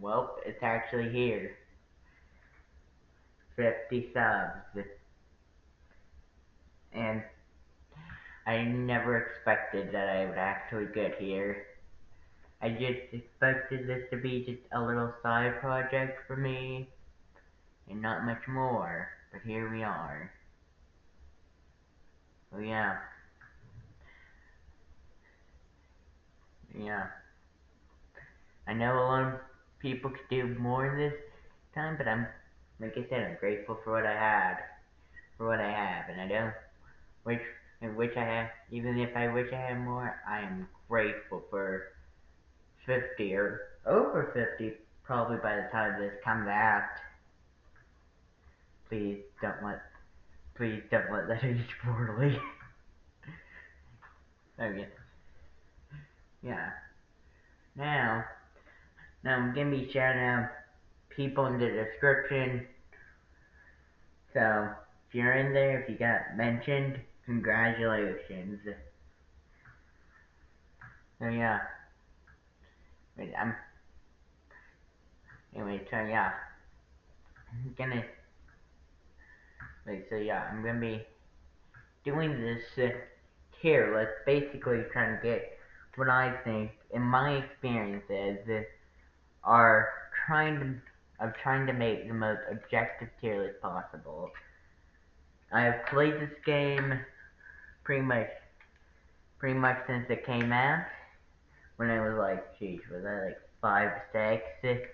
Well, it's actually here. 50 subs. And I never expected that I would actually get here. I just expected this to be just a little side project for me, and not much more. But here we are. So yeah. Yeah. I know a lot of people could do more this time, but like I said, I'm grateful for what I had. For what I have, and I don't wish, even if I wish I had more, I am grateful for 50 or over 50 probably by the time this comes out. Please don't let, please don't let that age poorly. Okay, yeah. Now, I'm gonna be shouting out people in the description. So, if you're in there, if you got mentioned, congratulations. So yeah, wait, so yeah, I'm gonna, so yeah, I'm gonna be doing this tier list, basically trying to get what I think, in my experiences, are trying to make the most objective tier list possible. I have played this game pretty much since it came out. When I was like, geez, was I like 5, 6?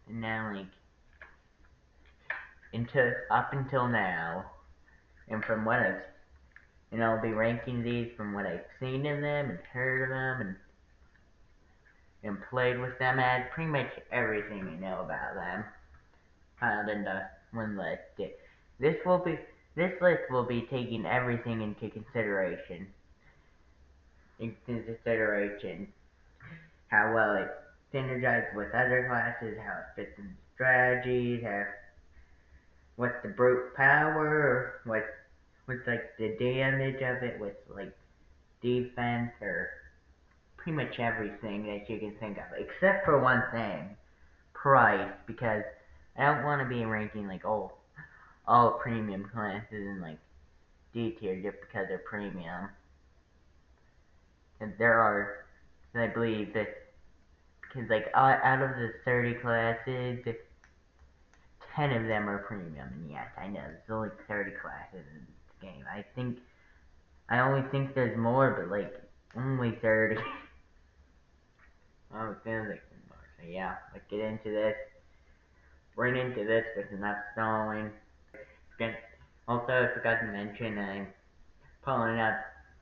And now up until now, and from what I'll be ranking these from what I've seen of them and heard of them and played with them. I had pretty much everything I know about them piled into one list. This list will be taking everything into consideration. How well it synergizes with other classes, how it fits in strategies, what's the brute power, what's like the damage of it with like defense, or pretty much everything that you can think of, except for one thing, price, because I don't want to be ranking like all premium classes in like D tier just because they're premium. And there are, I believe that, because like out of the 30 classes, 10 of them are premium, and yes, I know there's only 30 classes in this game. I only think there's more, but like only 30. Oh, it feels like more. So yeah, let's get into this. Right into this with enough stalling. Also, I forgot to mention, I'm pulling up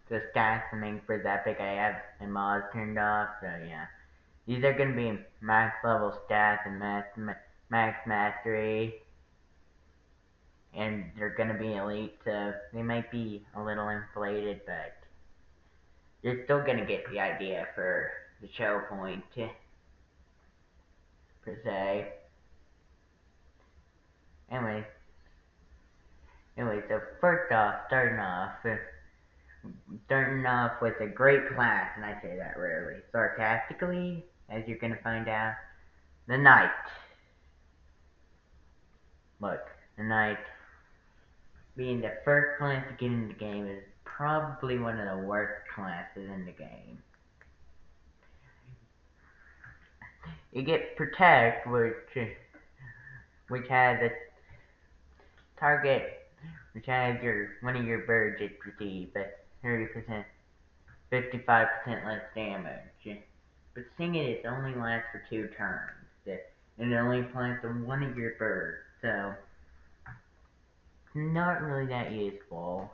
the stats and things for Epic. I have my mods turned off, so yeah. These are going to be max level stats and max mastery, and they're going to be elite, so they might be a little inflated, but you're still going to get the idea for the show point, per se. Anyway, so first off, starting off with a great class, and I say that rarely, sarcastically, as you're going to find out, the Knight. Look, the Knight, being the first class to get in the game, is probably one of the worst classes in the game. You get Protect, which has a target, which has one of your birds it receives at 30%, 55% less damage. But singing it only lasts for 2 turns, and it only applies to one of your birds, so not really that useful.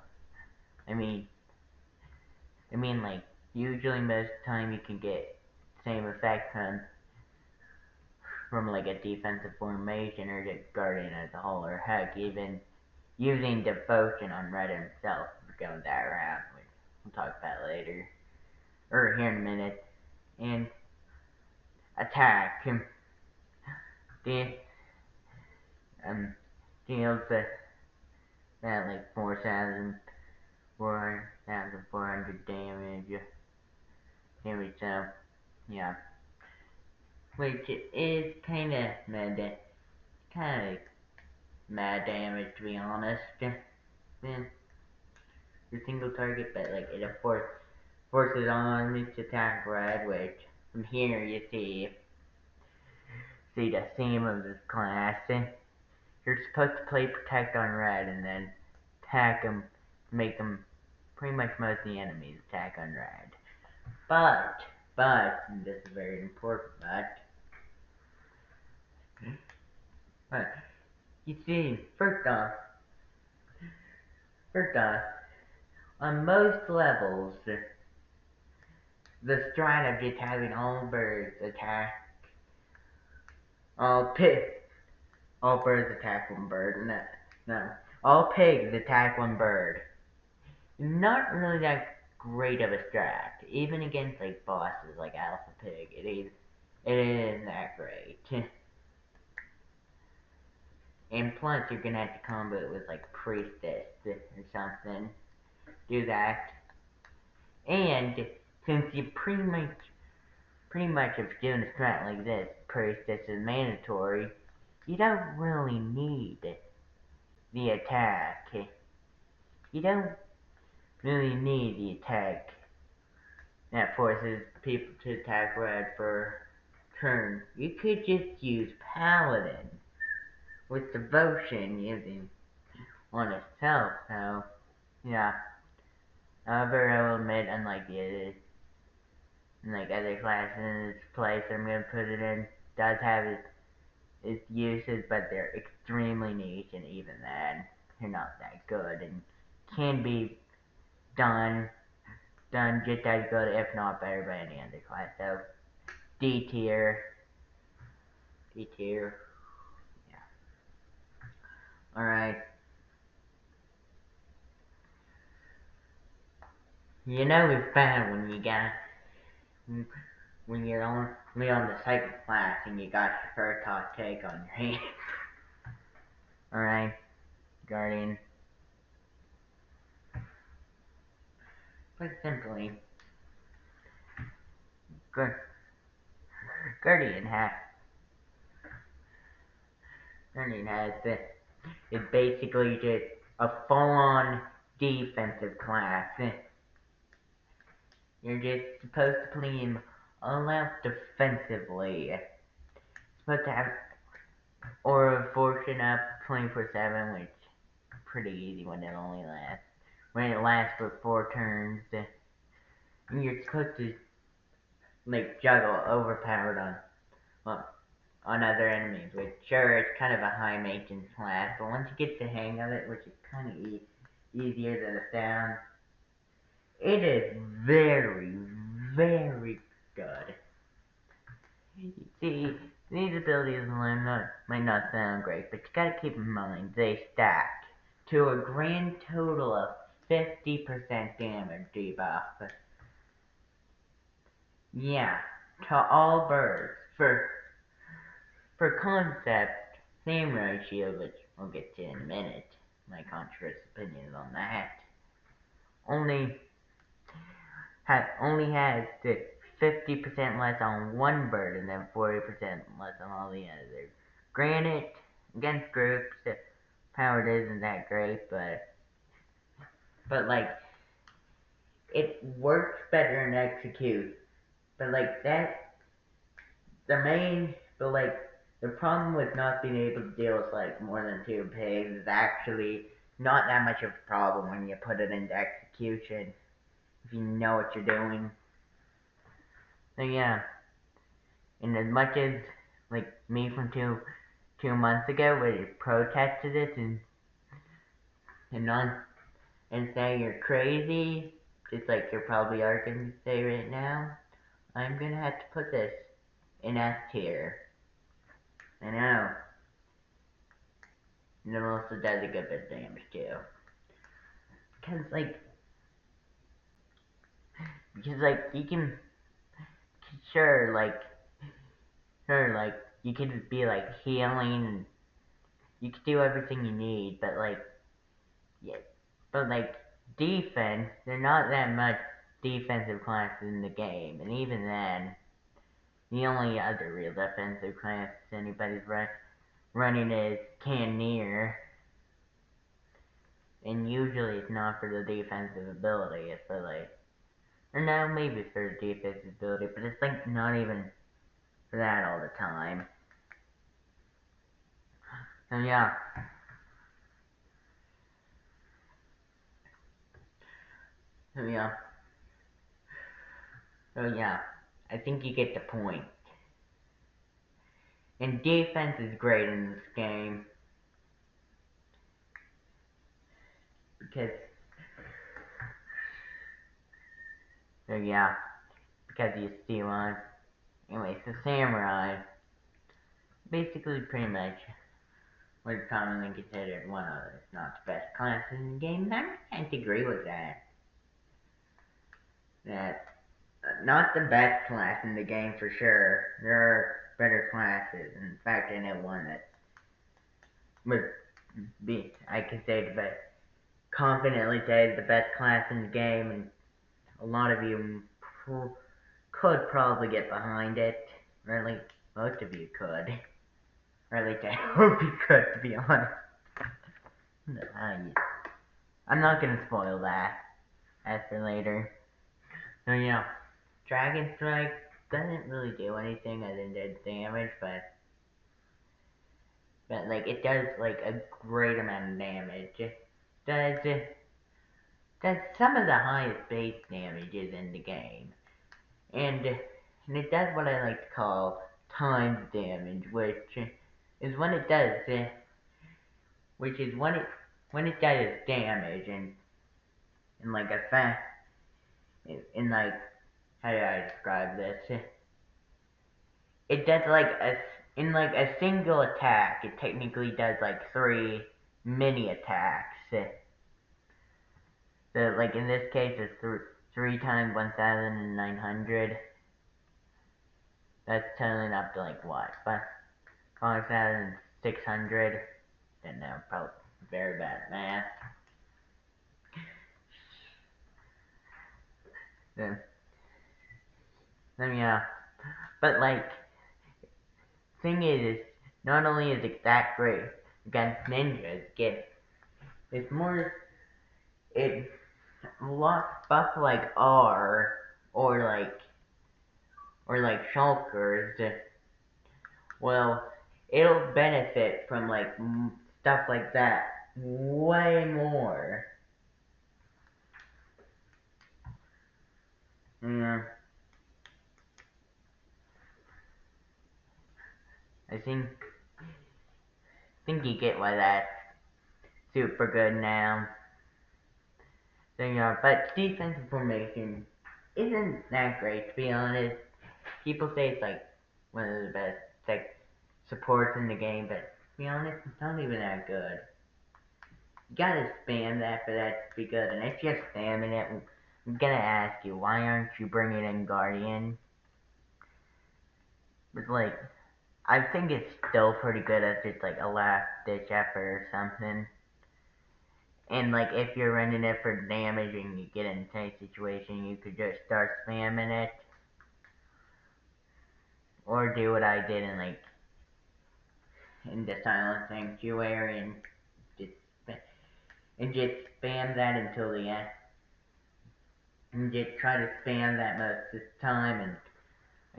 I mean, like, usually most of the time you can get the same effect from like a defensive formation or just guarding as a whole, or heck, even using devotion on Red himself for going that route, which we'll talk about later, or here in a minute. And attack, the deals that like 4,400 damage. So yeah. which is kind of mad damage to be honest. Yeah, your single target, but like it forces on me to attack red, which from here you see the theme of this class. You're supposed to play protect on red and then attack them, make them pretty much most of the enemies attack on red. But, and this is very important, but you see, first off, on most levels, the strat of just having all birds attack, all pig, all birds attack one bird, no, all pigs attack one bird. Not really that great of a strat, even against like bosses like Alpha Pig. It isn't that great. And plus, you're gonna have to combo it with like Priestess or something. Do that. And since you pretty much if you're doing a strat like this, Priestess is mandatory, you don't really need the attack. You don't really need the attack that forces people to attack red for turn. You could just use Paladin with devotion using on itself, so yeah. However, I will admit, unlike other classes in this place I'm gonna put it in, does have its uses, but they're extremely niche, and even then, they're not that good, and can be done just as good, if not better, by any other class. So, D tier, yeah. Alright. You know it's bad when you're only on the second class and you got your first hot take on your hands. Alright, Guardian. Put simply, Guardian has this. It's basically just a full-on defensive class. You're just supposed to play him all out defensively. You're supposed to have Aura of Fortune up 24/7, which is pretty easy when it lasts for 4 turns. And you're supposed to like juggle overpowered on other enemies, which sure it's kind of a high maintenance class, but once you get the hang of it, which is kind of easier than it sounds, it is very, very good. You see, these abilities might not sound great, but you gotta keep in mind they stack to a grand total of 50% damage debuff. Yeah, to all birds. For concept, same ratio, which we'll get to in a minute, my controversial opinions on that, only has the 50% less on one bird and then 40% less on all the others. Granted, against groups, powered isn't that great, but like, it works better in execute. But like that, the main, but like, the problem with not being able to deal with like more than 2 pigs is actually not that much of a problem when you put it into execution, if you know what you're doing. So yeah, and as much as like me from two months ago would have protested it and non and say you're crazy, just like you probably are gonna say right now, I'm gonna have to put this in S tier. I know. And it also does a good bit of damage too. Because like you can sure like you could be like healing and you could do everything you need, but like yeah, but like defense, they're not that much defensive classes in the game, and even then, The only other real defensive class anybody's running is cannoneer, and usually it's not for the defensive ability, it's for like, or no, maybe for the defensive ability, but it's like not even for that all the time. So yeah. So yeah. So yeah. I think you get the point. And defense is great in this game. Because, so yeah. Because you see one. Anyway, so samurai. Basically pretty much what is commonly considered one of, if not the best classes in the game. I can't agree with that. That not the best class in the game for sure. There are better classes. In fact, I know one that would be, I could say, the best, confidently say the best class in the game, and a lot of you could probably get behind it. Or at least most of you could. Or at least I hope you could, to be honest. I'm not gonna spoil that. As for later. So yeah, Dragon Strike doesn't really do anything other than damage, but like it does like a great amount of damage. It does some of the highest base damages in the game, and it does what I like to call times damage, which is when it does when it does damage in like a in like, how do I describe this? It does like in like a single attack. It technically does like 3 mini attacks. So like in this case, it's 3 times 1,900. That's totaling up to like what? 5,600. Don't know, probably very bad at math. Then yeah, but like thing is not only is it that great against ninjas, it's more it lots buff like R or like shulkers. Well, it'll benefit from like stuff like that way more. Yeah, I think you get why that's super good now. So yeah, but defensive formation isn't that great, to be honest. People say it's like one of the best like supports in the game, but to be honest, it's not even that good. You gotta spam that for that to be good, and if you're spamming it, I'm gonna ask you, why aren't you bringing in Guardian? But like, I think it's still pretty good as just like a last ditch effort or something. And like, if you're running it for damage and you get in a tight situation, you could just start spamming it. Or do what I did in the Silent Sanctuary just and just spam that until the end. And just try to spam that most of the time and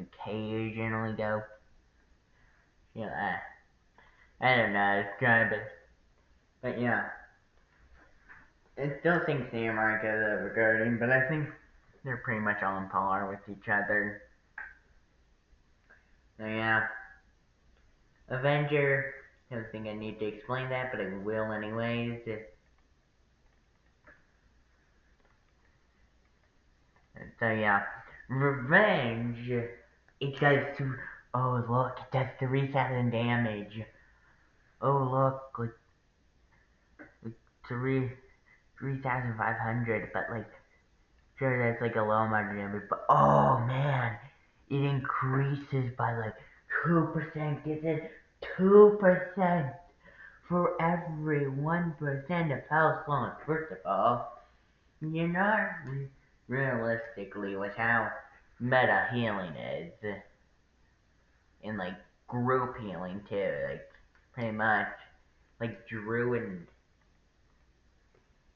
occasionally go. I don't know, it's kind of, but yeah. I still think Samurai goes over Guardian, but I think they're pretty much on par with each other. So yeah. Avenger, I don't think I need to explain that, but I will anyways. So yeah. Revenge, it does oh look, it does 3,000 damage. Oh look, like 3,500, but like, sure that's like a low amount of damage, but oh man, it increases by like 2%, gets it 2% for every 1% of health loss. First of all, you're not realistically with how meta healing is. and like group healing too, like pretty much like druid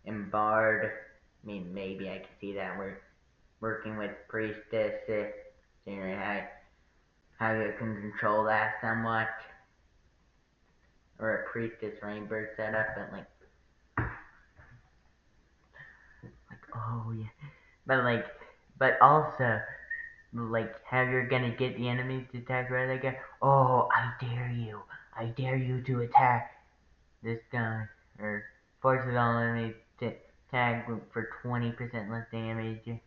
and bard. I mean, maybe I can see that we're working with priestess, generally how you can control that somewhat, or a priestess rainbird setup, but oh yeah, but also like how you're gonna get the enemies to attack right again. Oh, I dare you to attack this guy, or forces all enemies to attack for 20% less damage.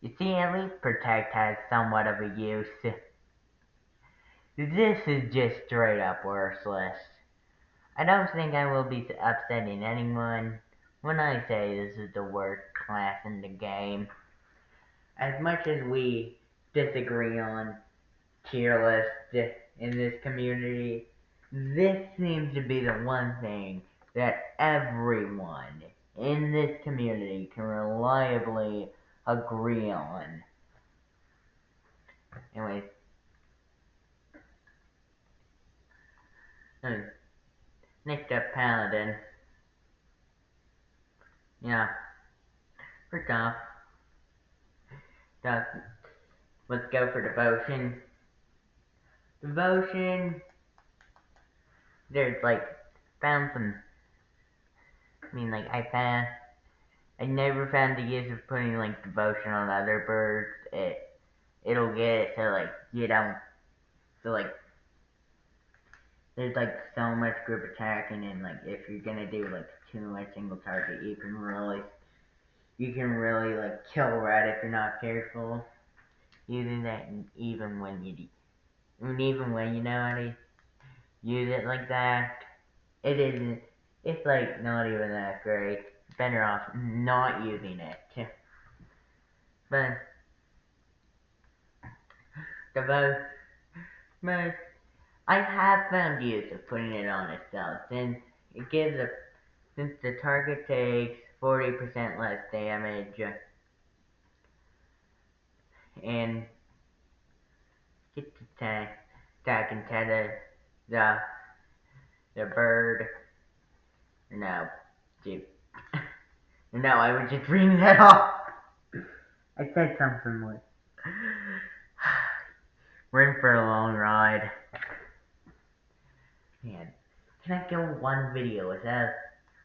You see, at least protect has somewhat of a use. This is just straight up worthless. I don't think I will be upsetting anyone when I say this is the worst class in the game. As much as we disagree on tier lists in this community, this seems to be the one thing that everyone in this community can reliably agree on. Anyways, next up, Paladin. Yeah, first off, let's go for Devotion. Devotion, there's found some. I mean, I never found the use of putting Devotion on other birds. It'll get it so you don't. So there's so much group attacking, and if you're gonna do too much single target, you can really kill red if you're not careful using that. And even when you know how to use it like that, it isn't. It's not even that great. Better off not using it. But the most I have found use of putting it on itself, since the target takes 40% less damage and gets to attack instead of the the bird. No, dude. No, I was just reading that off. I said something like, we're in for a long ride. Man, can I go one video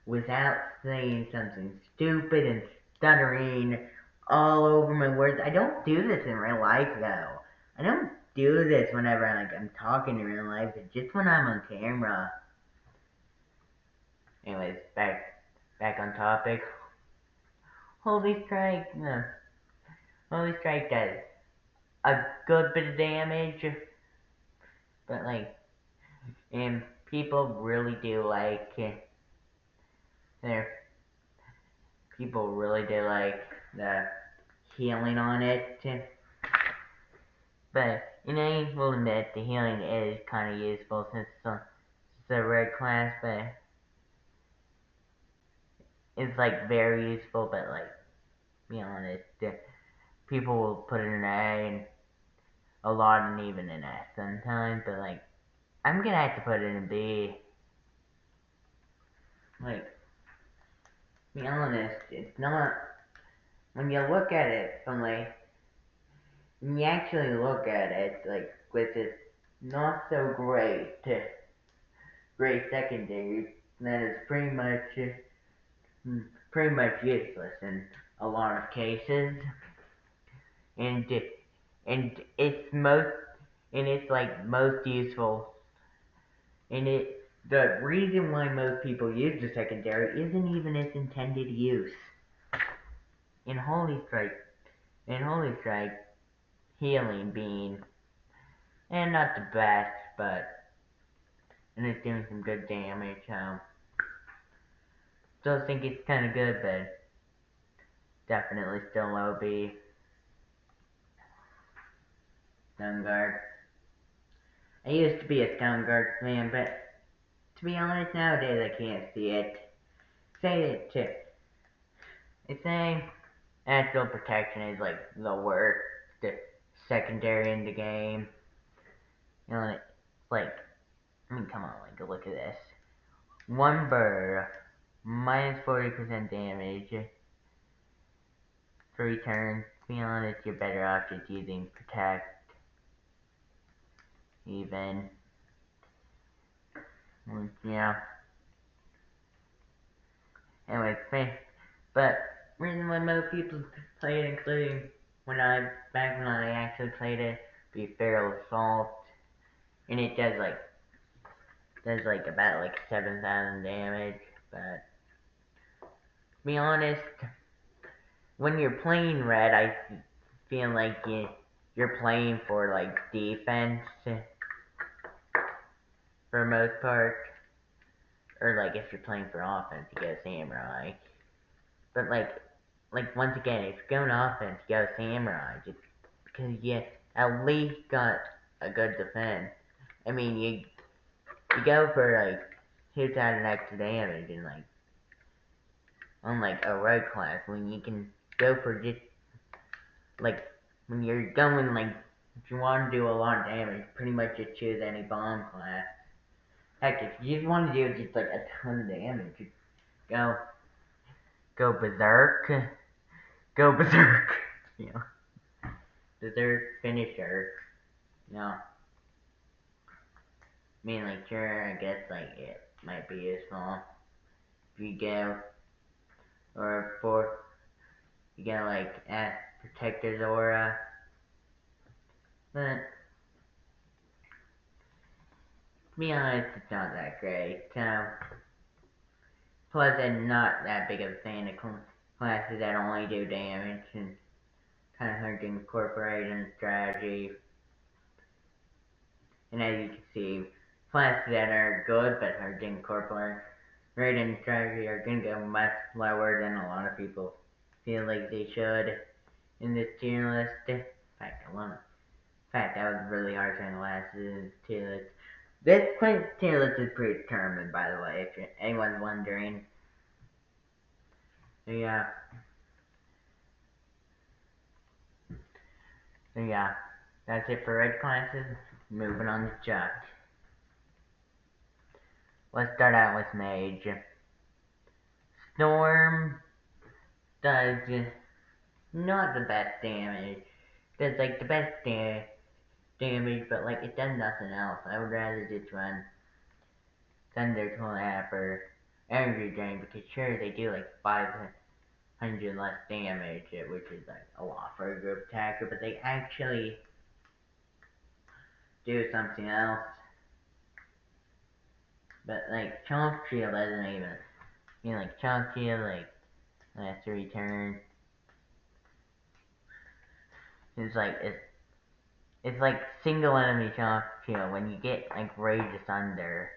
without saying something stupid and stuttering all over my words? I don't do this in real life though. I don't do this whenever I'm talking in real life. It's just when I'm on camera. Anyways, back on topic. Holy Strike, no. Holy Strike does a good bit of damage, but and people really do their people really do the healing on it. But I will admit the healing is kind of useful since it's a red class, but it's very useful. But be honest, people will put it in A and a lot and even in S sometimes. But I'm gonna have to put it in B. Be honest, it's not. When you look at it from when you actually look at it with this not so great secondary, that is pretty much useless in a lot of cases, and it's most useful, and the reason why most people use the secondary isn't even its intended use. In Holy Strike, healing being and not the best, but and it's doing some good damage. Still think it's kind of good, but definitely still low B. Stone Guard. I used to be a Stone Guard fan, but to be honest, nowadays I can't see it. It's saying Astral Protection is the worst secondary in the game. You know, it's like, I mean, come on, like, look at this. One bird, minus 40% damage, 3 turns. To be honest, you're better off just using protect, even. Yeah. Anyway, but reason why most people play it, including back when I actually played it, be Feral Assault, and it does about 7,000 damage. But to be honest, when you're playing red, I feel like you're playing for defense for the most part, or if you're playing for offense, you go samurai. But once again, if you're going offense, you go samurai, just because you at least got a good defense. I mean, you go for 2,000 extra damage and on a road class when you can go for just when you're going if you want to do a lot of damage, pretty much just choose any bomb class. Heck, if you just want to do just a ton of damage, go berserk, go berserk, you know, berserk finisher, you know. I mean, sure, I guess it might be useful if you go or for you get at Protector's Aura, but to be honest, it's not that great. Plus, I'm not that big of a fan of classes that only do damage and kind of hard to incorporate in strategy. And as you can see, classes that are good but hard to incorporate in strategy are going to go much lower than a lot of people feel like they should in this tier list. In fact, that was really hard to analyze this tier list. This tier list is predetermined, by the way, if anyone's wondering. So yeah, that's it for red classes. Moving on to Chuck. Let's start out with Mage. Storm does not the best damage. Does the best damage, but it does nothing else. I would rather just run Thunderclap or Energy Drain, because sure, they do 500 less damage, which is a lot for a group attacker, but they actually do something else. But Chalk Shield doesn't even, Chalk Shield last 3 turns. It's single enemy Chalk Shield when you get Rage Asunder.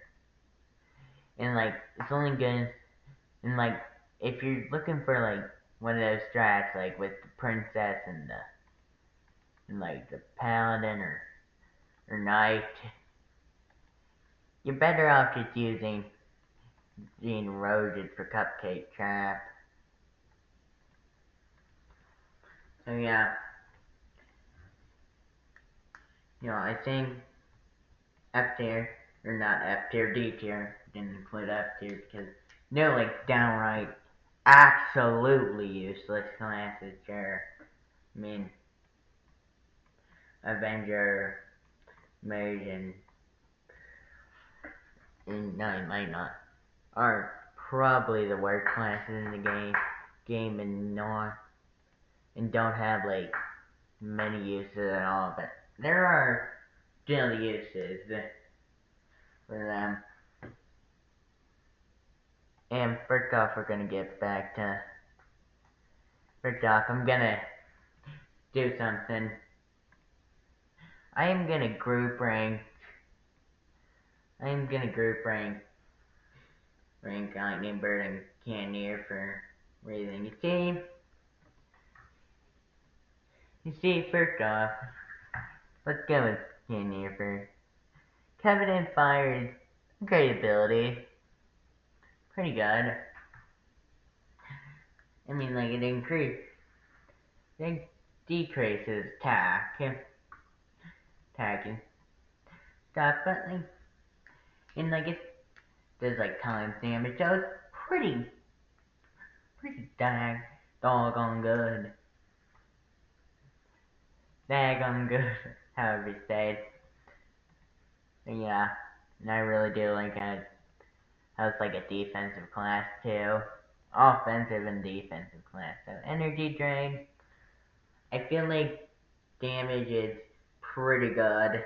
And it's only good and if you're looking for one of those strats with the princess and the paladin or knight, you're better off just using the erosion for Cupcake Trap. So yeah, I think F tier, or not F tier, D tier, didn't include F tier because no downright absolutely useless classes, sure. I mean, Avenger, Mage, and no, it might not, are probably the worst classes in the game and don't have many uses at all, but there are still uses for them. And first off, we're gonna get back to I'm gonna do something. I am gonna group rank Lightning Bird and Cannoneer for reason. You see, first off, let's go with Cannoneer first. Covenant Fire is a great ability. Pretty good. I mean, it decreases attacking. definitely. And like it does like times damage, so it's pretty doggone good. Daggone good, however you say it. But yeah, and I really do like it. How it's like a defensive class too. Offensive and defensive class. So energy drain, I feel like damage is pretty good. I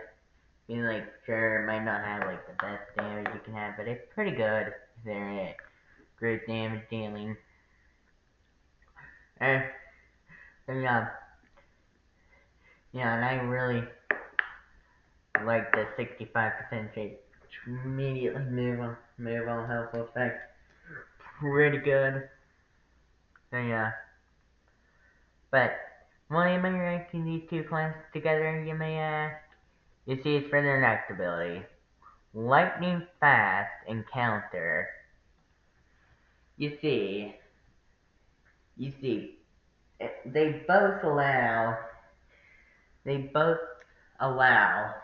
feel like sure it might not have like the best damage you can have, but it's pretty good. They're at great damage dealing. Uh, so yeah, and I really like the 65% shape. Immediately move on helpful effect. Pretty good. So yeah. But why am I ranking these two classes together, you may ask? You see, it's for their next ability. Lightning Fast Encounter. You see, they both allow,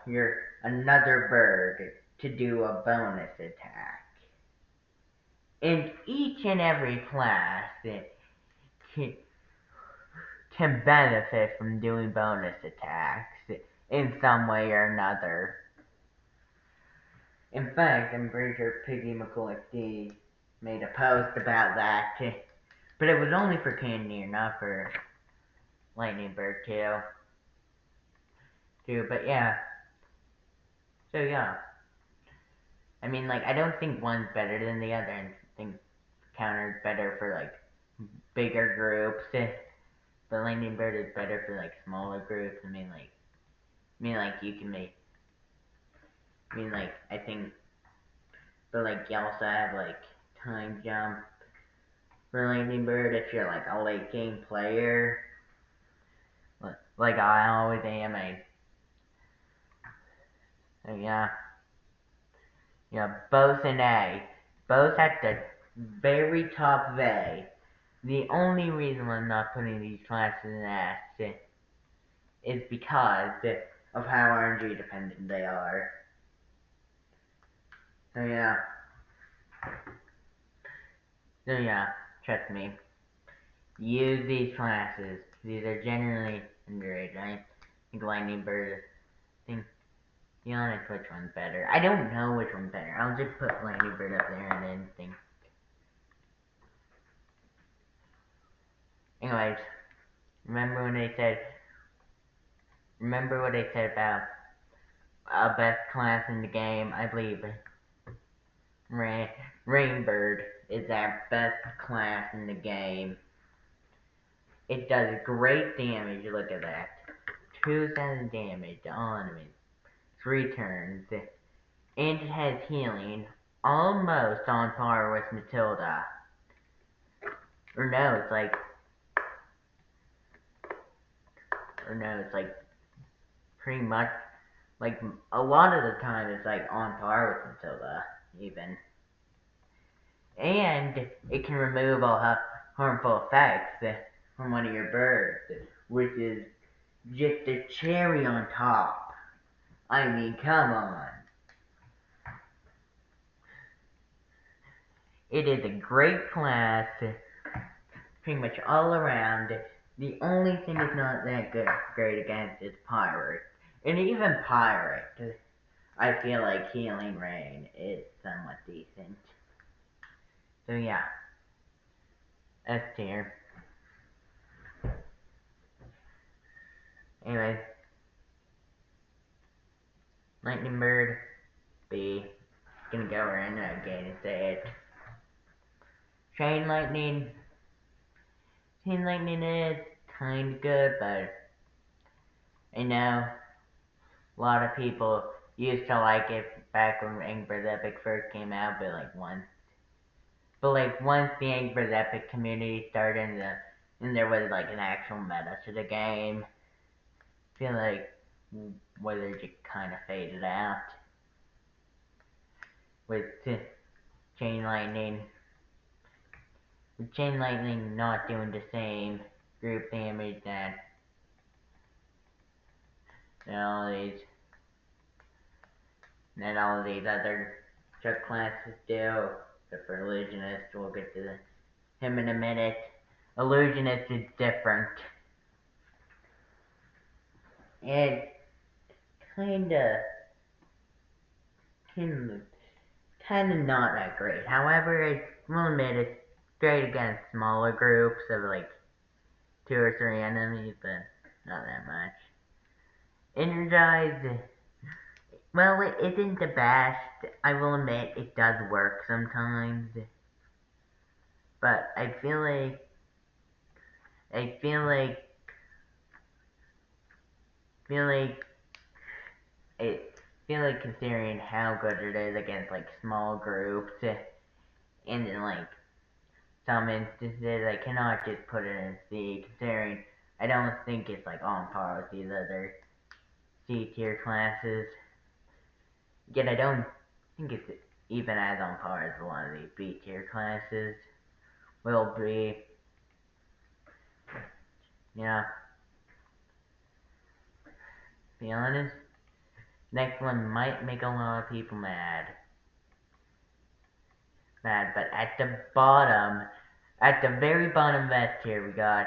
your another bird to do a bonus attack. And each and every class can, can benefit from doing bonus attacks in some way or another. In fact, I'm pretty sure Piggy McCoy made a post about that, but it was only for Cannoneer, not for Lightning Bird too. But yeah, so yeah, I mean, like, I don't think one's better than the other, and I think Counter's better for like bigger groups. But Lightning Bird is better for like smaller groups. I mean, like you can make. I mean, like I think, but like you also have like time jump for Lightning Bird if you're like a late game player. Like I always am. Yeah, both an A, both at the very top of A. The only reason I'm not putting these classes in S is because of how RNG dependent they are. So yeah, trust me. Use these classes. These are generally underrated, right? I think Lightning Bird, I think, be honest, which one's better? I don't know which one's better. I'll just put Lightning Bird up there and then think. Anyways, remember what they said about best class in the game? I believe Rainbird is our best class in the game. It does great damage, look at that. 2,000 damage on enemies, 3 turns, and it has healing, almost on par with Matilda. Or no, it's like pretty much, like, a lot of the time it's like on par with Matilda, even. And it can remove all harmful effects from one of your birds, which is just a cherry on top. I mean, come on. It is a great class, pretty much all around. The only thing it's not that great against is Pirate. And even Pirate, I feel like Healing Rain is somewhat decent. So yeah, S tier. Anyway, Lightning Bird, B. Gonna go right now again and say it. Chain Lightning. Chain Lightning is kinda good, but I know a lot of people used to like it back when Angry Birds Epic first came out, but once the Angry Birds Epic community started and there was like an actual meta to the game, I feel like Wizards just kind of faded out with Chain Lightning. With Chain Lightning not doing the same group damage that all these and all these other subclasses do. Except for illusionist, we'll get to him in a minute. Illusionist is different. It's kinda, kinda, kinda not that great. However, I will admit it's great against smaller groups of like 2 or 3 enemies, but not that much. Energized, well, it isn't the best. I will admit it does work sometimes, but I feel like I feel like feel like it feel like considering how good it is against like small groups, and in like some instances I cannot just put it in C, considering I don't think it's like on par with these other C tier classes. Yet I don't think it's even as on par as a lot of these B tier classes will be. Yeah, be honest, next one might make a lot of people mad. But at the bottom, at the very bottom left here, we got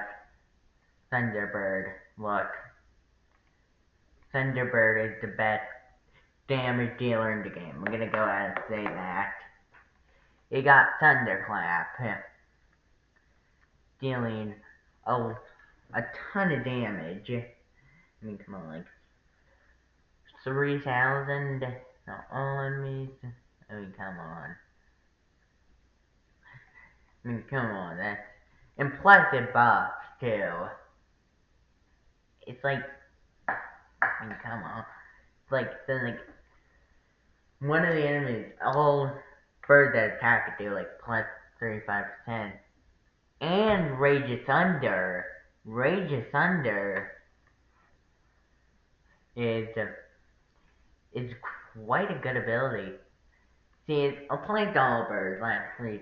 Thunderbird. Look, Thunderbird is the best damage dealer in the game. I'm gonna go ahead and say that. He got Thunderclap, dealing a ton of damage. I mean, come on, like 3,000 all enemies. I mean, come on. I mean, come on, that's impressive buffs too. It's like, I mean, come on. It's like, then like, one of the enemies, all birds that attack it do like plus 35%. And Rage of Thunder. Rage of Thunder is is quite a good ability. See, it applies to all birds last 3.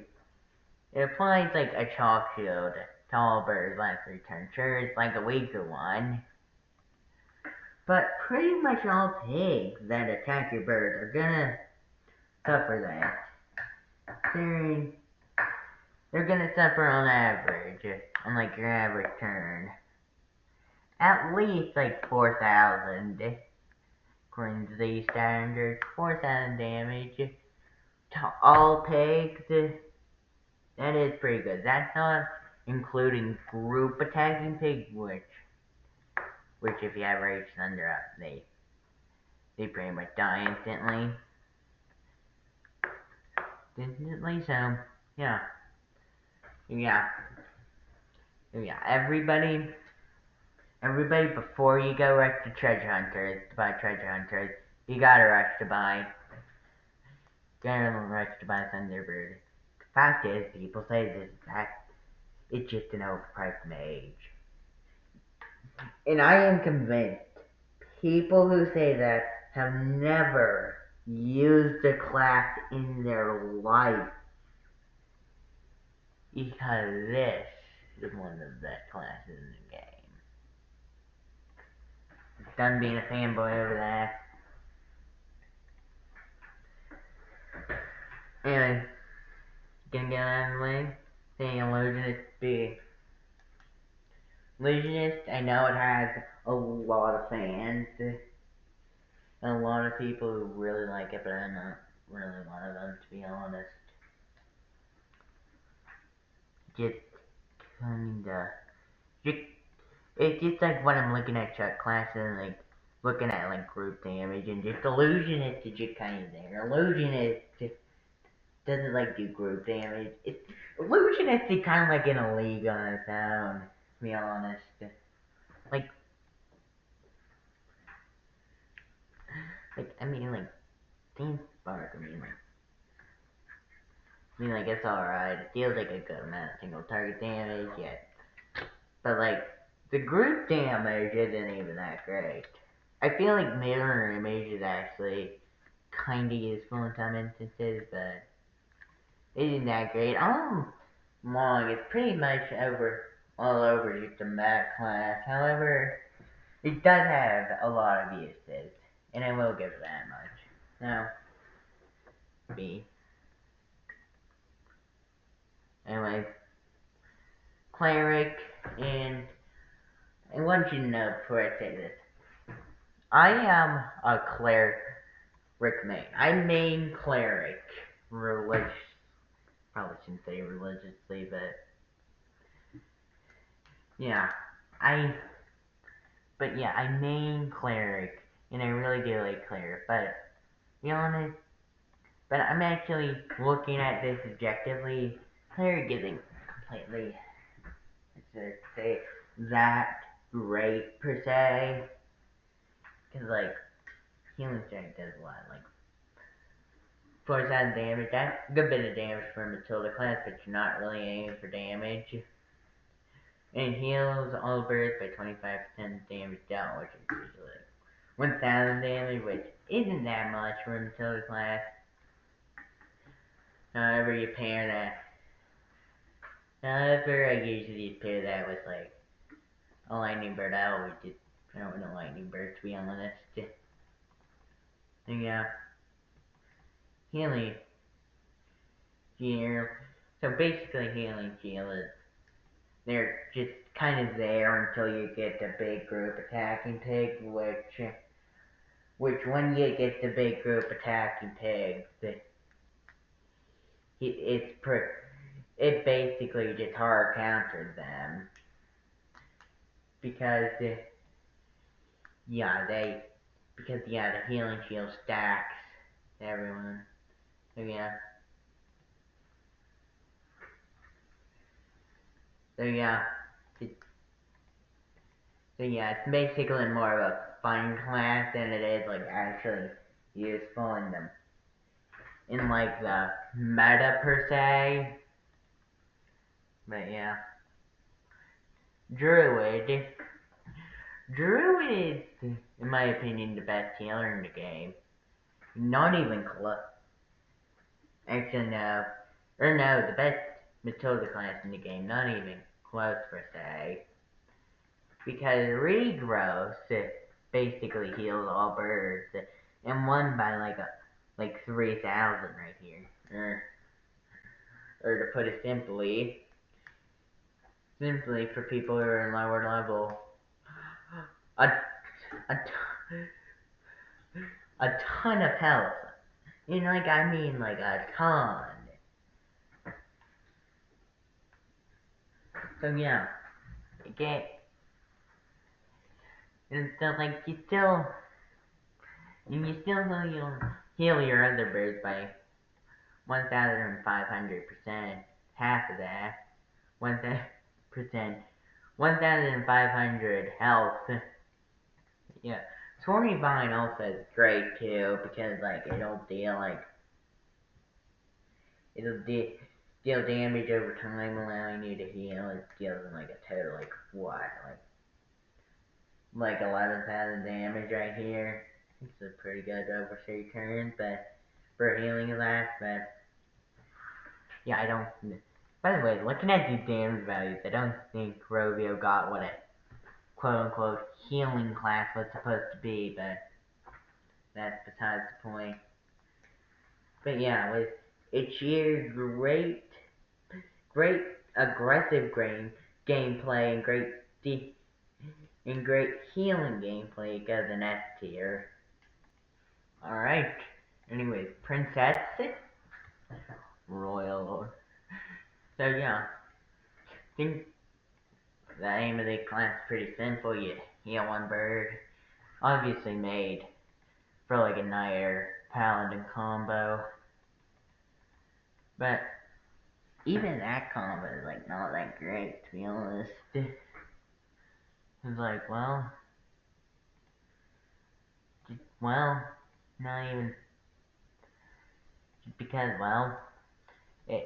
It applies like a chalk shield to all birds last 3 turns. Sure, it's like a weaker one. But pretty much all pigs that attack your bird are gonna suffer that. They're gonna suffer on average, on like your average turn. At least like 4,000, according to these standards. 4,000 damage to all pigs. That is pretty good. That's not including group attacking pigs, which if you have Rage Thunder up, they pretty much die instantly. So, yeah. Everybody before you go rush to treasure hunters, to buy treasure hunters, you gotta rush to buy Thunderbird. The fact is, people say this fact, it's just an overpriced mage. And I am convinced people who say that have never used the class in their life, because this is one of the best classes in the game. Done being a fanboy over that. Anyway, gonna get out of the way. Saying Illusionist, I know it has a lot of fans, and a lot of people who really like it, but I'm not really one of them, to be honest. Just kinda, it's just like when I'm looking at Chuck classes and like looking at like group damage, and just Illusionist is just kind of there. Illusionist just doesn't like do group damage. Illusionist is kind of like in a league on its own, to be honest. Like I mean, like Team Spark. I mean, like it's alright. It deals like a good amount of single target damage, yet, but like the group damage isn't even that great. I feel like mirror image is actually kind of useful in some instances, but it isn't that great. Long, it's pretty much all over just a map class. However, it does have a lot of uses, and I will give it that much. Now, B. Anyway, cleric, and I want you to know before I say this, I am a cleric main. I main cleric religious. Probably shouldn't say religiously, but yeah, I. But yeah, I main cleric, and I really do like cleric. But to be honest, but I'm actually looking at this objectively. Cleric isn't completely, let's say, that great per se, because like healing strength does a lot, like 4,000 damage. That's a good bit of damage for Matilda class, but you're not really aiming for damage. And it heals all birds by 25% damage dealt, which is usually 1,000 damage, which isn't that much for Matilda class. However, you pair that. However, I usually pair that with like a lightning bird. I always just throw in a lightning bird, to be honest. And yeah, healing shield. So basically, healing shield is they're just kind of there until you get the big group attacking pig, which when you get the big group attacking pigs, it basically just hard counters them because the healing shield stacks everyone. So yeah. So yeah. So yeah, it's basically more of a fun class than it is like actually useful in like the meta per se. But yeah. Druid. Druid is, in my opinion, the best healer in the game. Not even close. Actually, no. Or no, the best Matilda class in the game. Not even close per se. Because regrowth basically heals all birds. And won by like 3,000 right here. Or to put it simply for people who are in lower level, a, a, a ton of health. You know, like, I mean, like, a ton. So, yeah. Okay. And so, like, you still heal your other birds by 1,500%. Half of that. 1,000%. 1,500 health. Yeah. Swarming Vine also is great, too, because, like, deal damage over time, allowing you to heal. It deals like a total like 11,000 damage right here. It's a pretty good over 3 turns, but for healing that. But yeah, I don't. By the way, looking at these damage values, I don't think Rovio got what a quote unquote healing class was supposed to be, but that's besides the point. But yeah, with its sheer great aggressive gameplay and great healing gameplay, it goes in S tier. Alright. Anyways, Princess Royal. So yeah, I think the aim of the class is pretty simple. You heal one bird. Obviously made for like a knight or paladin combo. But even that combo is like not that great, to be honest. It's like, well, not even because,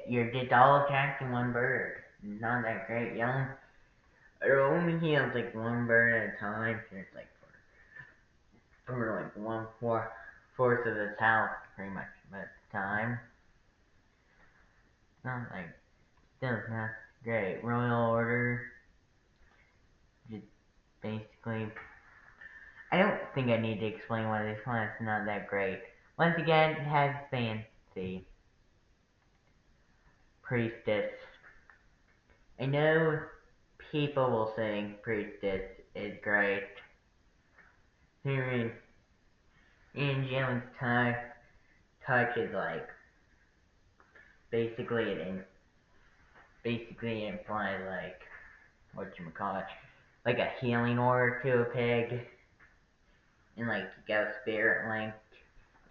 you're just all attacking one bird. Not that great. It only heals like one bird at a time. So it's like for like fourth of its health, pretty much at the time. Not like, still not great. Royal Order, just basically. I don't think I need to explain why this class is not that great. Once again, it has fancy priestess. I know people will say priestess is great. Hearing angelic touch is like basically basically implies like whatchamacallit, like a healing order to a pig, and like you go spirit link.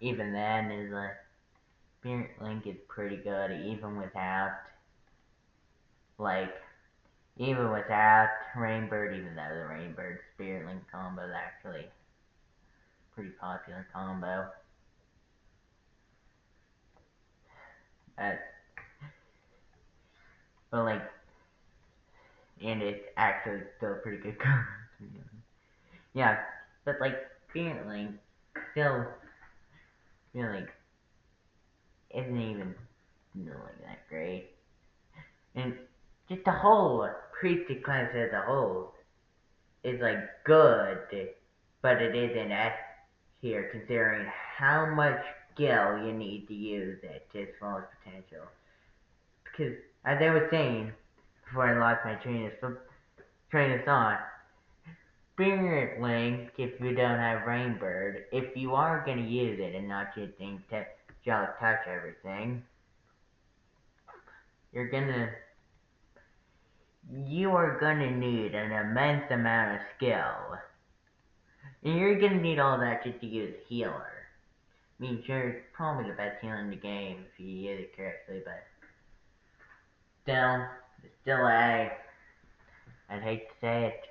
Even then, is a spirit link is pretty good, even without like even without Rainbird. Even though the Rainbird spirit link combo is actually a pretty popular combo. Uh, but like, and it's actually still a pretty good combo. Yeah, but like spirit link still really isn't even really that great. And just the whole priesthood class as a whole is like good, but it isn't S tier considering how much skill you need to use it to its fullest potential. Because as I was saying before I lost my train of thought, Spirit Link, if you don't have Rainbird, if you are gonna use it and not just think to just touch everything, you're gonna you are gonna need an immense amount of skill. And you're gonna need all that just to use healer. I mean, sure, it's probably the best healer in the game if you use it correctly, but still I'd hate to say it.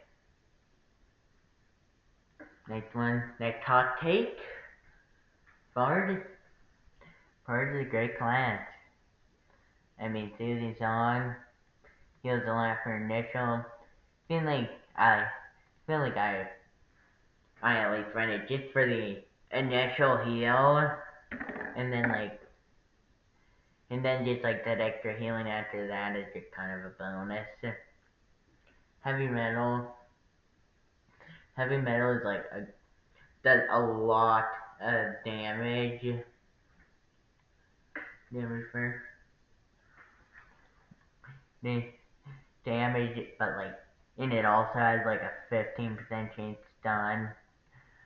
Next hot take. Bard. Bard is a great class. I mean, Susie's song heals a lot for initial. Feel like I feel like I at least run it just for the initial heal, and then just like that extra healing after that is just kind of a bonus. Heavy metal. Heavy metal is like does a lot of damage. For the damage, but like, and it also has like a 15% chance stun.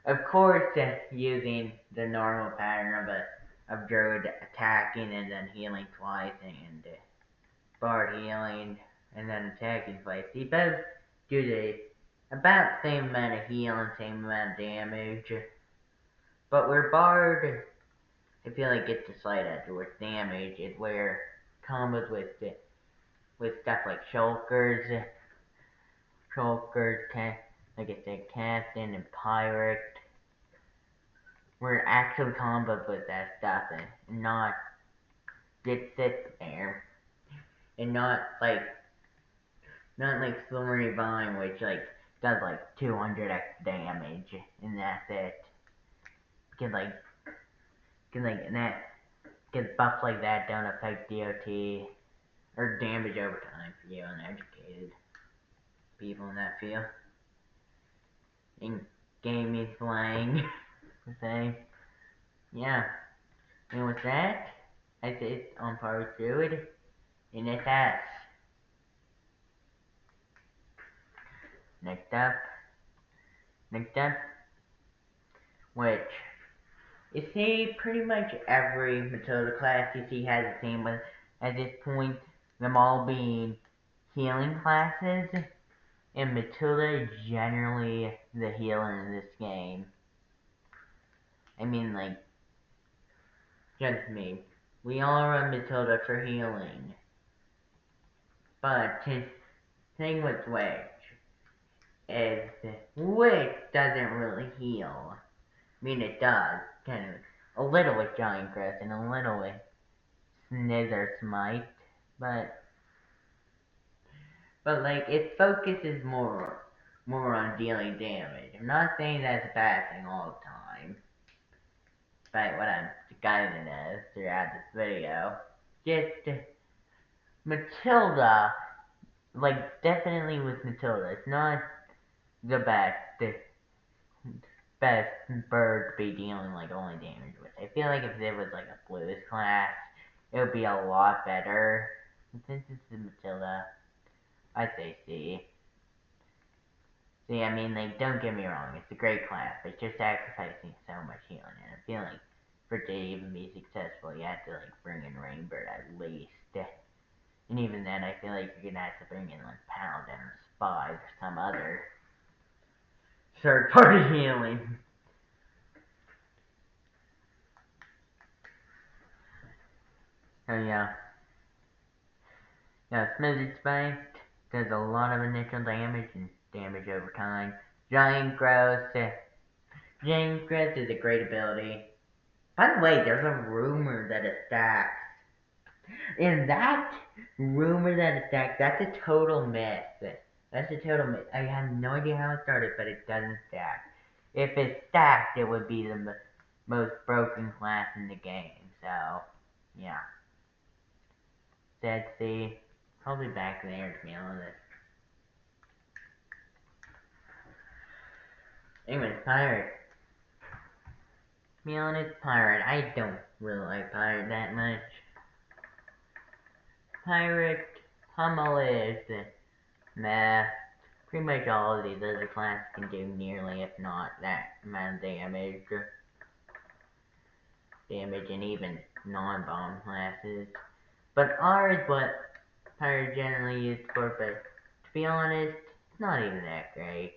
Of course, using the normal pattern of Druid attacking and then healing twice, and Bard healing and then attacking twice. They both do the about the same amount of heal and same amount of damage. But where Bard, I feel like gets a slight edge with damage, is where combos with stuff like shulkers, like I said, Captain and Pirate, where actual combos with that stuff and not just sit there and not like Slumbery Vine, which like does like 200x damage and that's it. Because and that because buffs like that don't affect DOT or damage over time for you uneducated people in that field. In gaming slang, say, yeah. And with that, I sit on par with Druid, and it's us. Next up, which you see pretty much every Matilda class you see has a theme with, at this point, them all being healing classes, and Matilda is generally the healer in this game. I mean, like, just me. We all run Matilda for healing. But his thing with Witch is Witch doesn't really heal. I mean, it does, kind of. A little with Giant Crest and a little with Snither Smite, but like its focus is more on dealing damage. I'm not saying that's a bad thing all the time, despite what I'm guiding as throughout this video. Just Matilda, like definitely with Matilda, it's not the best best bird to be dealing like only damage with. I feel like if it was like a blues class, it would be a lot better. And since it's a Matilda, I'd say C. See, I mean, like, don't get me wrong, it's a great class, but you're sacrificing so much healing, and I feel like for it to even be successful, you have to, like, bring in Rainbird at least. And even then, I feel like you're gonna have to bring in, like, Paladin or Spy or some other third-party healing. So, yeah. Yeah, Smithered Spike does a lot of initial damage and damage over time. Giant Growth. Giant Growth is a great ability. By the way, there's a rumor that it stacks. And that rumor that it stacks, that's a total myth. That's a total myth. I have no idea how it started, but it doesn't stack. If it stacked, it would be the most broken class in the game. So, yeah. Dead Sea. Probably back there, to be honest. Anyways, Pirate. To be honest, Pirate. I don't really like Pirate that much. Pirate, Hummel is meh. Pretty much all of these other classes can do nearly, if not that amount of damage. And even non-bomb classes. But R is what Pirate generally used for, but to be honest, it's not even that great.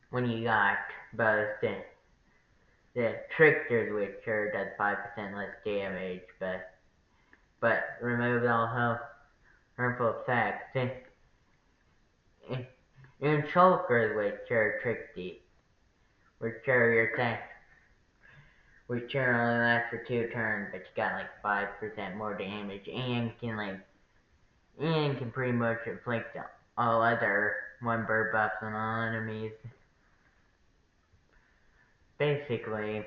When you got both the Trickster's which does 5% less damage, but removes all harmful effects. And shulkers which are tricky, which are your attack, which are only last for 2 turns, but you got like 5% more damage, and can pretty much inflict all other 1 bird buffs on all enemies. Basically,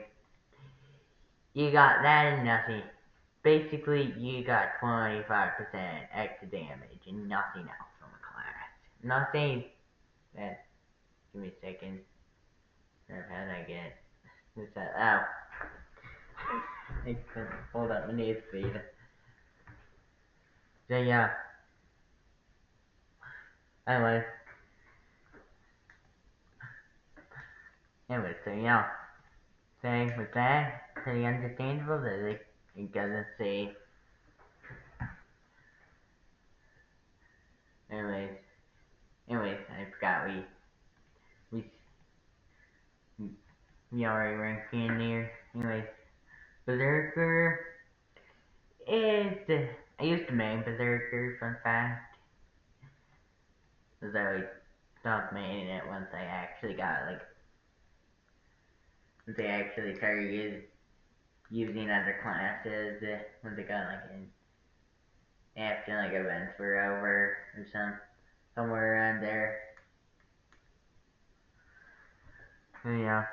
you got that and nothing. Basically, you got 25% extra damage and nothing else on the class. Nothing. Give me a second. How did I get this out? Oh. I can hold up my news feed. So yeah. Anyway. So yeah. Saying with that, pretty understandable that it doesn't say. Anyways. I forgot we already ranked in there. Anyways. Berserker is I used to main Berserker, fun fact. Because I stopped maining it once I actually got once I actually started using other classes, once I got after events were over or somewhere around there. So yeah.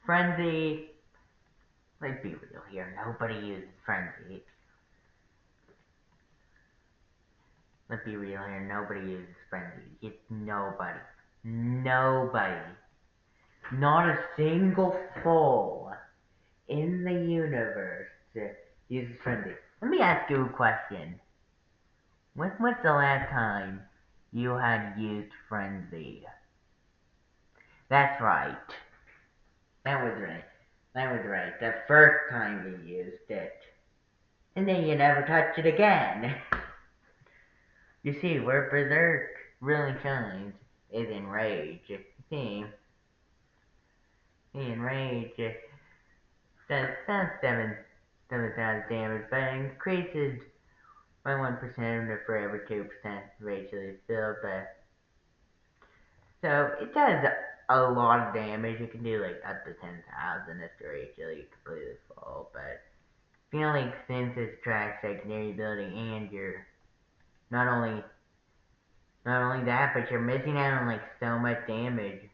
Frenzy. Let's be real here. Nobody uses Frenzy. Let's be real here. Nobody uses Frenzy. It's nobody. Nobody. Not a single soul in the universe uses Frenzy. Let me ask you a question. When was the last time you had used Frenzy? That's right. That was right. The first time you used it. And then you never touched it again. You see, where Berserk really shines is in Rage. See, in Rage does 7,000 damage, but it increases by 1% for every 2% racially filled. So it does a lot of damage. It can do up to 10,000 if the racially completely full. But I feel like since it's track secondary ability and you're not only that, but you're missing out on so much damage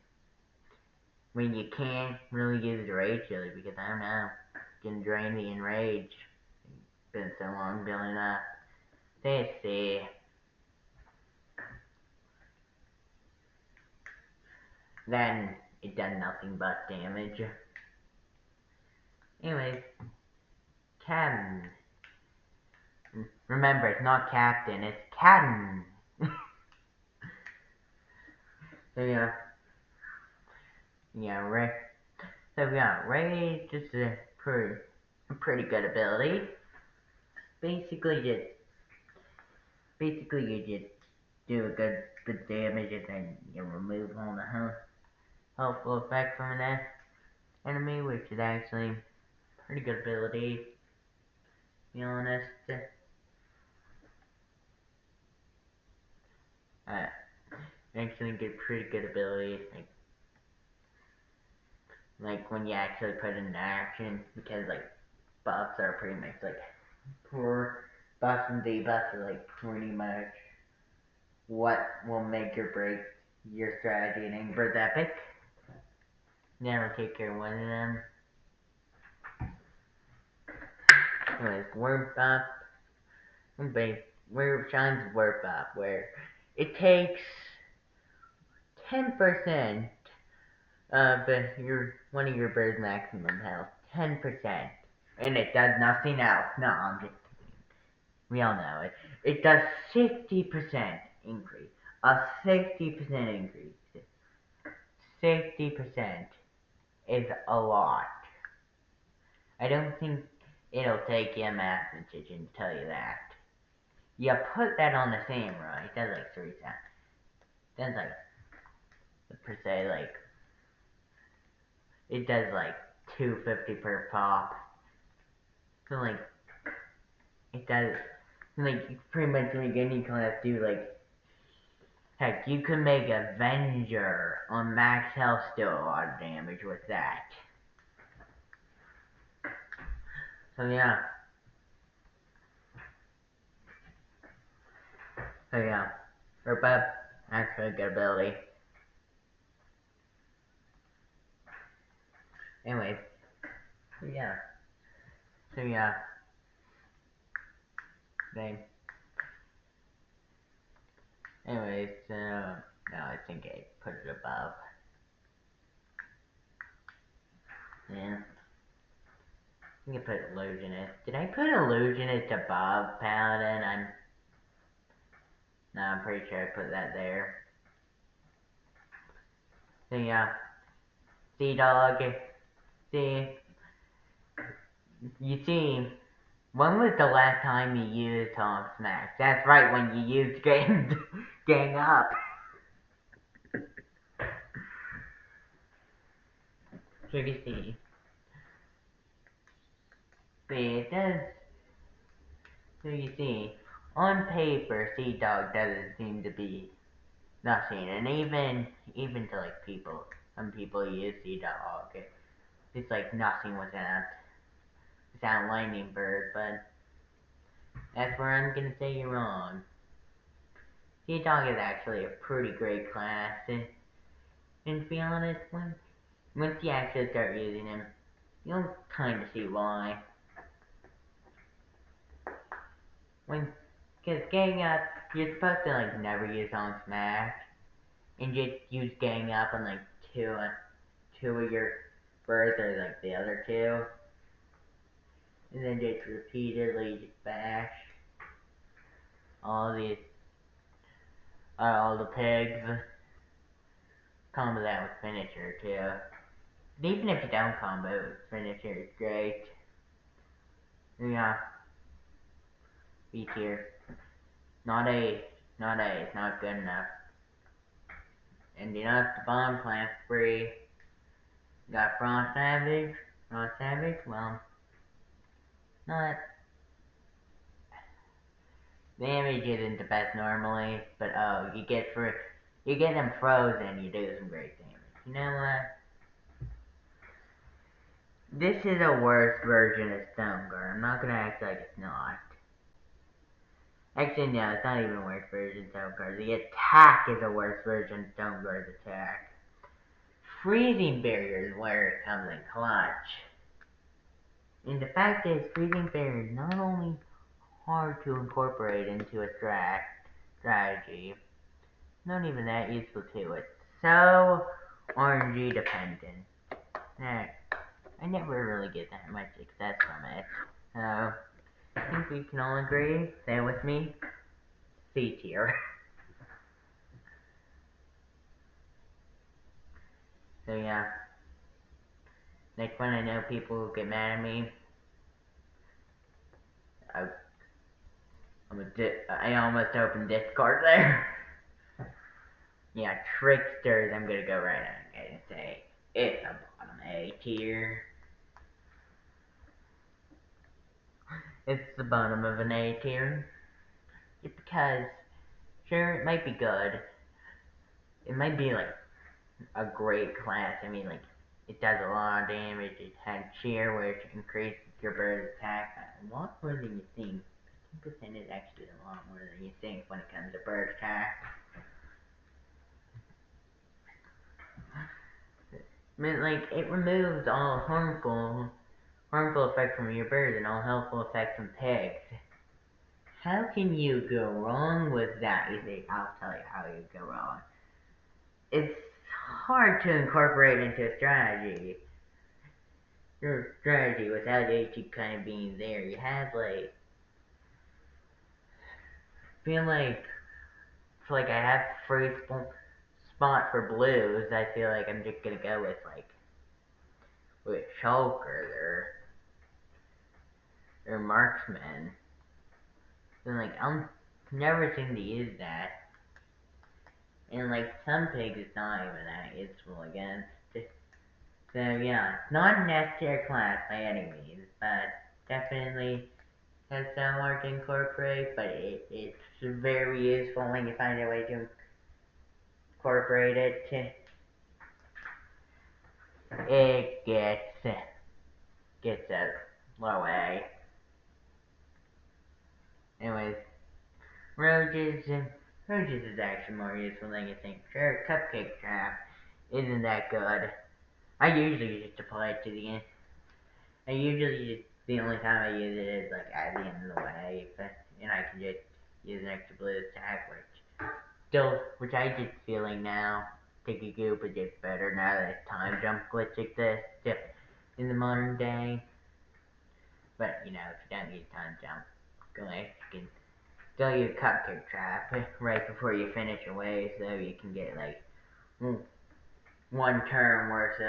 when you can't really use the rage chili because I don't know, it's gonna drain me in rage. It's been so long building up. Let's see. then it does nothing but damage. Anyways, Captain. Remember, it's not Captain, it's Captain. So Ray. So Ray is just a pretty good ability. Basically, you just do a good damage and then you remove all the helpful effect from an enemy, which is actually a pretty good ability. To be honest, actually get pretty good ability. Like when you actually put it in action, because like buffs are pretty much like buffs and debuffs are like pretty much what will make or break your strategy in Angry Birds Epic. Then we'll take care of one of them. Anyways, warp up. Where shines warp up, where it takes 10% of one of your bird's maximum health. 10%. And it does nothing else. No, I'm just kidding. We all know it. It does 60% increase. A 60% increase. 60% is a lot. I don't think it'll take you a mathematician to tell you that. You put that on the samurai, it does like 3 cents. That's like, per se, like, it does like 250 per pop. So like, it does, like, pretty much like any class do, like, heck, you can make Avenger on max health still a lot of damage with that. So yeah. Rip up, actually a good ability. Anyways, so yeah. Then, anyways, now I think I put it above. Yeah. I think I put Illusionist. Did I put Illusionist above Paladin? I'm pretty sure I put that there. So yeah. Sea Dog. You see, when was the last time you used Tom Smash? That's right, when you used Gang Up. So you see. It does. So you see, on paper, Sea Dog doesn't seem to be nothing, and even to like people, some people use Sea Dog. It's like nothing without Lightning Bird, but that's where I'm gonna say you're wrong. Sea Dog is actually a pretty great class, and to be honest, once you actually start using him, you'll kind of see why. Cause Gang Up, you're supposed to like never use on Smash, and just use Gang Up on like two of your birds or like the other two, and then just repeatedly just bash all the pigs. Combo that with finisher too. And even if you don't combo with finisher, it's great. Yeah, B tier. Not A. Not A. It's not good enough. And enough the bomb plant free. Got Frost Savage. Well, not. Damage isn't the best normally, but you get them frozen, you do some great damage. You know what? This is a worse version of Stoneguard. I'm not gonna act like it's not. Actually, no, it's not even a worse version of Stoneguard. The attack is a worse version of Stoneguard's attack. Freezing Barrier is where it comes in clutch. And the fact is, Freezing Barrier is not only hard to incorporate into a strategy, not even that useful to it. So RNG dependent. Nah, I never really get that much success from it. So, I think we can all agree, say it with me, C tier. So yeah, like when I know people who get mad at me, I, I almost opened Discord there. Yeah, tricksters, I'm gonna go right on and say, it's a bottom A tier. It's the bottom of an A tier. Just because, sure, it might be good. It might be like a great class. I mean, like, it does a lot of damage. It has cheer, which increases your bird's attack a lot more than you think. 15% is actually a lot more than you think when it comes to bird attack. I mean, like, it removes all harmful effects from your birds and all helpful effects from pigs. How can you go wrong with that? You think, I'll tell you how you go wrong. It's hard to incorporate into a strategy. Your strategy without HE kind of being there. You have like, feel like, I have free spot for blues. I feel like I'm just gonna go with like, with shulkers or marksmen. And like, I'm never seem to use that. And like, some pigs it's not even that useful against. So yeah, it's not an S tier class by any means, but definitely has some more to incorporate, but it's very useful when you find a way to incorporate it. It gets a low A. Anyways, roaches is actually more useful than you think. Sure, cupcake trap isn't that good. I usually just apply it to the end. The only time I use it is like at the end of the wave, and I can just use an extra blue attack, which I just feeling now. Sticky Goop is just better now that time jump glitch exists in the modern day. But you know, if you don't use time jump glitch, you can still use cupcake trap right before you finish a wave, so you can get like one turn worth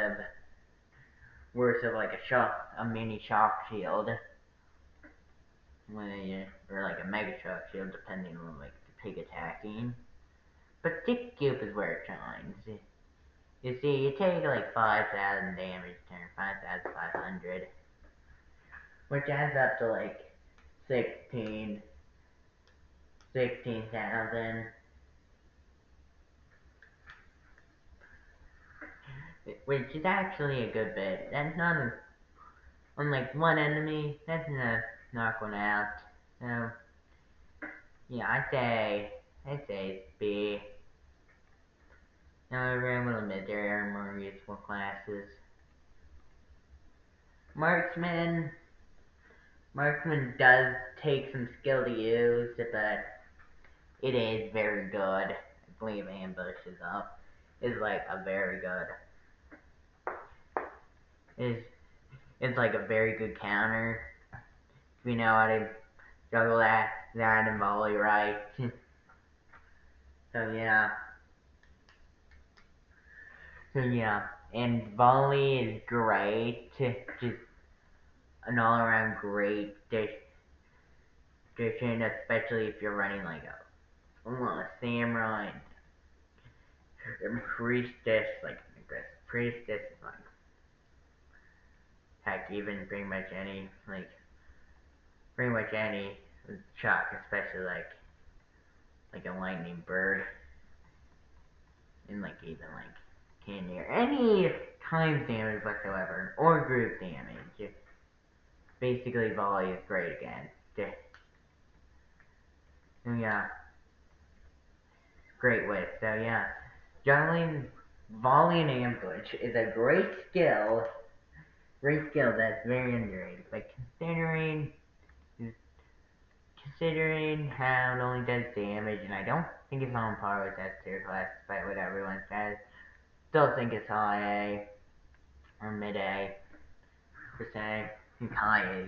of like a mini shock shield. Or like a mega shock shield, depending on like the pig attacking. But Sticky Goop is where it shines. You see, you take like 5,000 damage turn, 5,500, which adds up to like 16,000, which is actually a good bit. That's not on like one enemy, that's enough to knock one out. So, yeah, I'd say it's B. However, I will admit there are more useful classes. Marksman does take some skill to use, but it is very good. I believe ambushes up is like a very good. Is It's like a very good counter. If you know how to juggle that and volley right. So yeah. And volley is great. Just an all around great addition, especially if you're running like a samurai and priestess, like an aggressive priestess, like heck, even pretty much any shock, especially like a lightning bird, and like even like candy or any times damage whatsoever, or group damage. Basically, volley is great again. So yeah, great with. So yeah, juggling volley and ambush is a great skill. Great skill that's very underrated. But considering how it only does damage, and I don't think it's on par with S tier class, despite what everyone says, still think it's high A or mid A per se. I think high A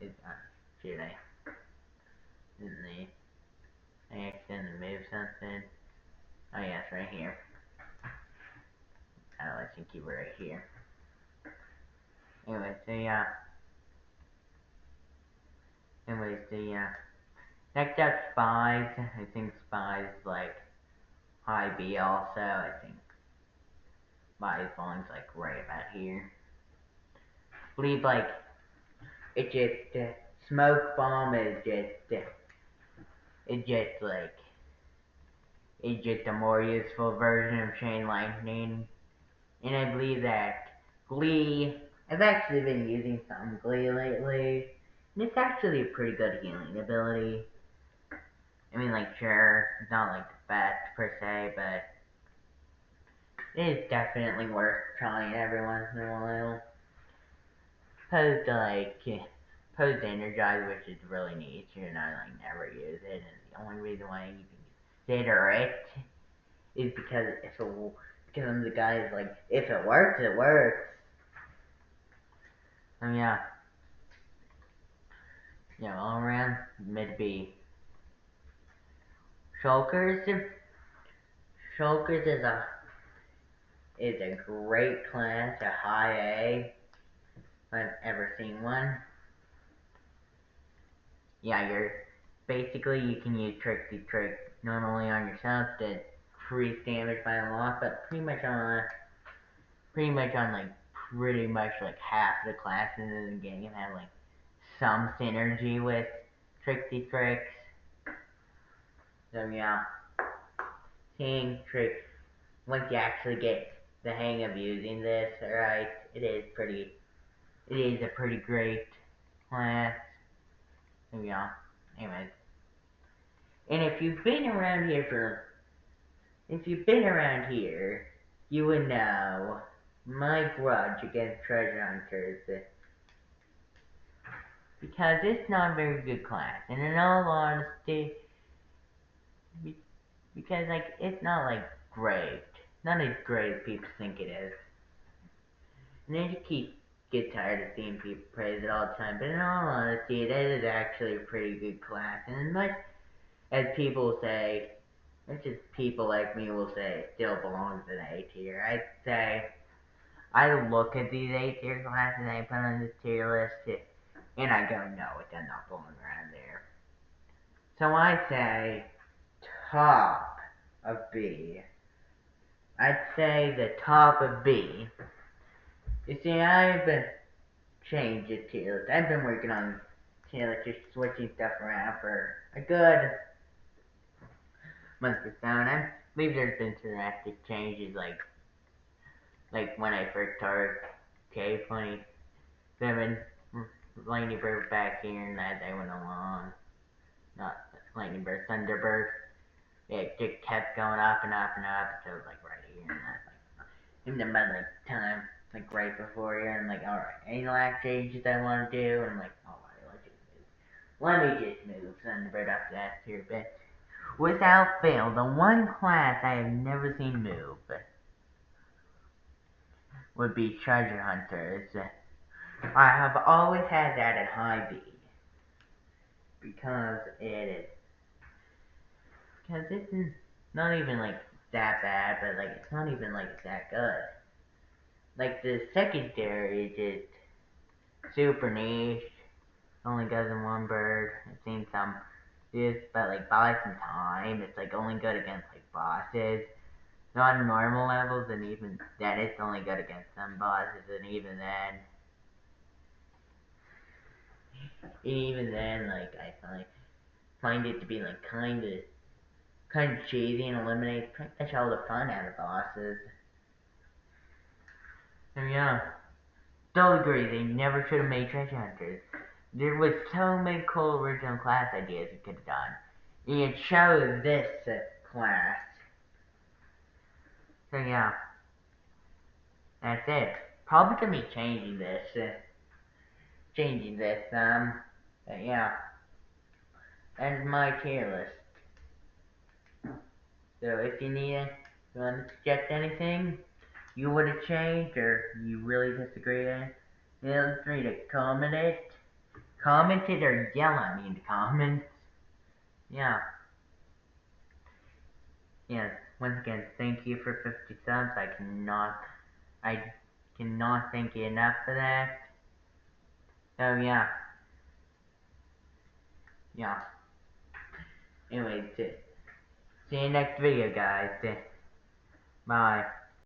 is shoot isn't I accidentally move something. Oh yeah, it's right here. I think keep it right here. Anyway, so yeah. Anyways, next up spies. I think spies like high B also. I think spies belongs like right about here. I believe like it just smoke bomb is just it's just a more useful version of chain lightning. And I believe that Glee, I've actually been using some Glee lately, and it's actually a pretty good healing ability. I mean, like, sure, it's not like the best per se, but it is definitely worth trying every once in a while. Opposed to Energize, which is really neat, and I like never use it, and the only reason why I even consider it is because because I'm the guy who's like, if it works, it works. So yeah, all around mid B. Shulkers, Shulkers is a great class, a high A. If I've ever seen one. Yeah, you can use Tricksy Trick not only on yourself to increase damage by a lot, but pretty much on like half the classes in the game have like some synergy with Tricksy Tricks. So yeah, seeing Trick once you actually get the hang of using this, right, it is a pretty great class. So yeah, anyways. And if you've been around here, you would know my grudge against treasure hunters, because it's not a very good class. And in all honesty, because like it's not like great, not as great as people think it is. And I just get tired of seeing people praise it all the time. But in all honesty, it is actually a pretty good class. And as much as people say, it's just people like me will say it still belongs in A tier. I'd say I look at these A tier classes I put on this tier list, and I go, no, it does not belong around there. So I say top of B. I'd say the top of B. You see, I've been changing the tier list. I've been working on tier list, just switching stuff around for a good month or so, and I believe there's been some drastic changes, like when I first started K27 Lightning Bird back here, and as I went along, not Lightning Bird, Thunderbird, it just kept going up and up and up until it was like right here, and that's like, and then by like time, like right before here, I'm like, alright, any last changes I want to do, and I'm like, alright, let me just move Thunderbird up to that tier bit. Without fail, the one class I have never seen move would be treasure hunters. I have always had that at high B because it's not even like that bad, but like it's not even like that good. Like the secondary is just super niche. Only goes in one bird. I've seen some but like buy some time. It's like only good against like bosses. Not normal levels, and even then it's only good against some bosses, and even then, like I find it to be like kind of cheesy and eliminates pretty much all the fun out of bosses. So yeah, still agree they never should have made treasure hunters. There was so many cool original class ideas you could have done. You could show this class. So yeah, that's it. Probably gonna be changing this. But yeah, that's my tier list. So if you need you want to suggest anything you would have changed or you really disagree with? Feel free to comment it or yell at me in the comments. Yeah. Yeah. Once again, thank you for 50 subs. I cannot thank you enough for that. Oh yeah. Yeah. Anyways, see you next video, guys. Bye.